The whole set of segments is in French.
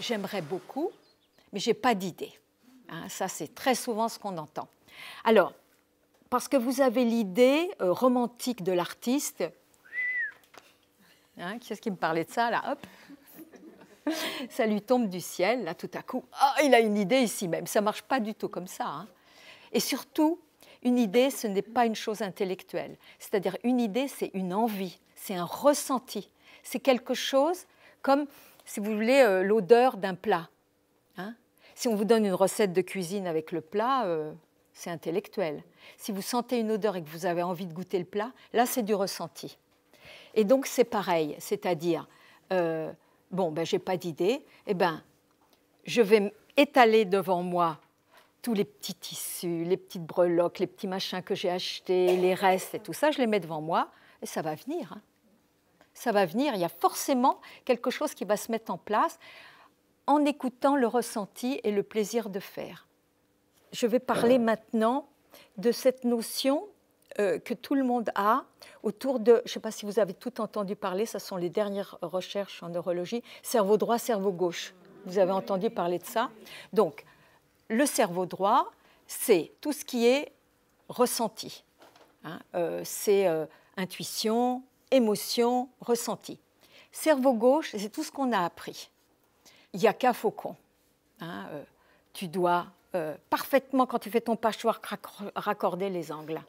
j'aimerais beaucoup, mais je n'ai pas d'idée. Hein, ça, c'est très souvent ce qu'on entend. Alors, parce que vous avez l'idée romantique de l'artiste, hein, qui est-ce qui me parlait de ça, là, hop, ça lui tombe du ciel, là, tout à coup, oh, il a une idée ici même. Ça ne marche pas du tout comme ça. Hein. Et surtout, une idée, ce n'est pas une chose intellectuelle. C'est-à-dire, une idée, c'est une envie, c'est un ressenti. C'est quelque chose comme, si vous voulez, l'odeur d'un plat. Hein. Si on vous donne une recette de cuisine avec le plat, c'est intellectuel. Si vous sentez une odeur et que vous avez envie de goûter le plat, là, c'est du ressenti. Et donc, c'est pareil, c'est-à-dire, bon, ben, je n'ai pas d'idée, eh ben, je vais étaler devant moi tous les petits tissus, les petites breloques, les petits machins que j'ai achetés, les restes et tout ça, je les mets devant moi et ça va venir. Hein. Ça va venir, il y a forcément quelque chose qui va se mettre en place en écoutant le ressenti et le plaisir de faire. Je vais parler maintenant de cette notion que tout le monde a autour de, je ne sais pas si vous avez tout entendu parler, ce sont les dernières recherches en neurologie, cerveau droit, cerveau gauche. Vous avez entendu parler de ça? Donc, le cerveau droit, c'est tout ce qui est ressenti. Hein, c'est intuition, émotion, ressenti. Cerveau gauche, c'est tout ce qu'on a appris. Il n'y a qu'à Faucon. Hein, tu dois parfaitement, quand tu fais ton patchwork, raccorder les angles.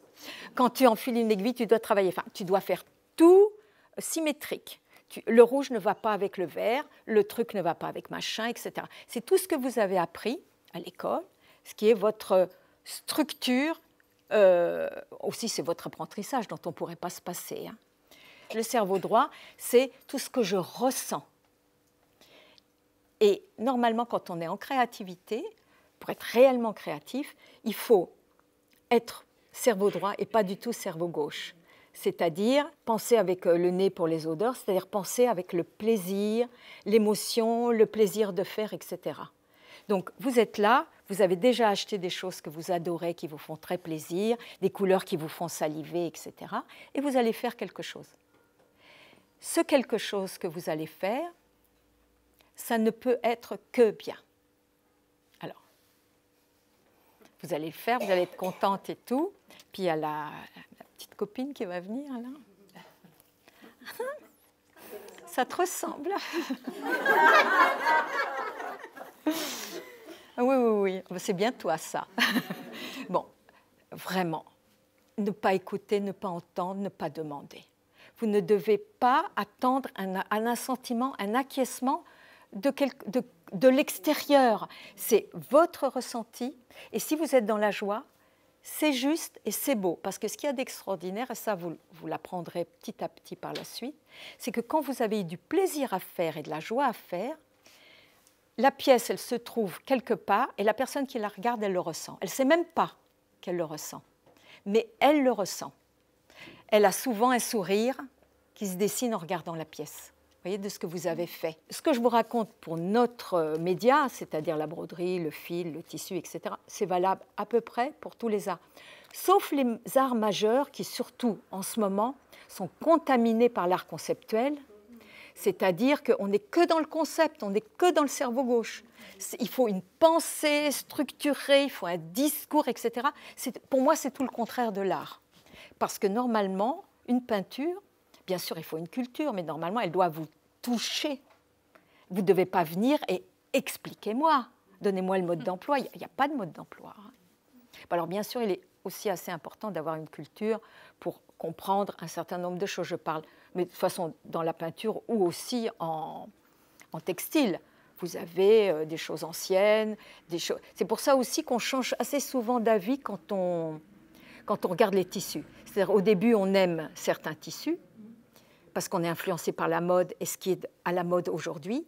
Quand tu enfiles une aiguille, tu dois travailler. Enfin, tu dois faire tout symétrique. Le rouge ne va pas avec le vert, le truc ne va pas avec machin, etc. C'est tout ce que vous avez appris à l'école, ce qui est votre structure, aussi c'est votre apprentissage dont on ne pourrait pas se passer. Hein. Le cerveau droit, c'est tout ce que je ressens. Et normalement, quand on est en créativité, pour être réellement créatif, il faut être cerveau droit et pas du tout cerveau gauche. C'est-à-dire penser avec le nez pour les odeurs, c'est-à-dire penser avec le plaisir, l'émotion, le plaisir de faire, etc. Donc, vous êtes là, vous avez déjà acheté des choses que vous adorez, qui vous font très plaisir, des couleurs qui vous font saliver, etc. Et vous allez faire quelque chose. Ce quelque chose que vous allez faire, ça ne peut être que bien. Alors, vous allez le faire, vous allez être contente et tout. Puis il y a la petite copine qui va venir, là. Ça te ressemble. Oui, oui, oui, c'est bien toi, ça. Bon, vraiment, ne pas écouter, ne pas entendre, ne pas demander. Vous ne devez pas attendre un assentiment, un acquiescement de l'extérieur. C'est votre ressenti. Et si vous êtes dans la joie, c'est juste et c'est beau. Parce que ce qu'il y a d'extraordinaire, et ça vous l'apprendrez petit à petit par la suite, c'est que quand vous avez eu du plaisir à faire et de la joie à faire, la pièce, elle se trouve quelque part et la personne qui la regarde, elle le ressent. Elle ne sait même pas qu'elle le ressent, mais elle le ressent. Elle a souvent un sourire qui se dessine en regardant la pièce. Vous voyez, de ce que vous avez fait. Ce que je vous raconte pour notre média, c'est-à-dire la broderie, le fil, le tissu, etc., c'est valable à peu près pour tous les arts. Sauf les arts majeurs qui, surtout en ce moment, sont contaminés par l'art conceptuel. C'est-à-dire qu'on n'est que dans le concept, on n'est que dans le cerveau gauche. Il faut une pensée structurée, il faut un discours, etc. Pour moi, c'est tout le contraire de l'art. Parce que normalement, une peinture, bien sûr, il faut une culture, mais normalement, elle doit vous toucher. Vous ne devez pas venir et expliquez-moi, donnez-moi le mode d'emploi. Il n'y a pas de mode d'emploi. Alors, bien sûr, il est aussi assez important d'avoir une culture pour comprendre un certain nombre de choses. Je parle, mais de toute façon, dans la peinture ou aussi en textile. Vous avez des choses anciennes, des choses... C'est pour ça aussi qu'on change assez souvent d'avis quand on regarde les tissus. C'est-à-dire, au début, on aime certains tissus, parce qu'on est influencé par la mode et ce qui est à la mode aujourd'hui.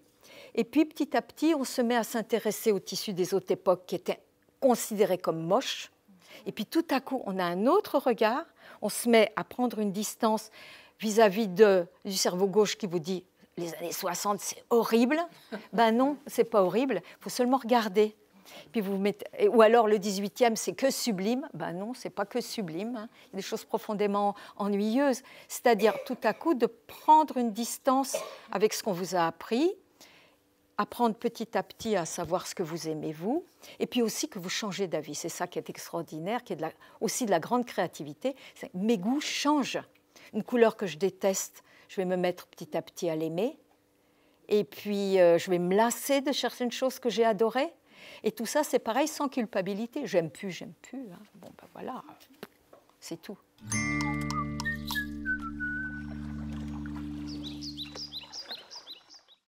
Et puis, petit à petit, on se met à s'intéresser aux tissus des autres époques qui étaient considérés comme moches. Et puis, tout à coup, on a un autre regard. On se met à prendre une distance vis-à-vis du cerveau gauche qui vous dit « les années 60, c'est horrible ». Ben non, ce n'est pas horrible. Il faut seulement regarder. Puis vous mettez, ou alors le 18e, c'est que sublime. Ben non, ce n'est pas que sublime. Hein. Il y a des choses profondément ennuyeuses. C'est-à-dire, tout à coup, de prendre une distance avec ce qu'on vous a appris apprendre petit à petit à savoir ce que vous aimez, vous, et puis aussi que vous changez d'avis. C'est ça qui est extraordinaire, qui est aussi de la grande créativité. Mes goûts changent. Une couleur que je déteste, je vais me mettre petit à petit à l'aimer. Et puis, je vais me lasser de chercher une chose que j'ai adorée. Et tout ça, c'est pareil, sans culpabilité. J'aime plus. Hein. Bon, ben voilà, c'est tout.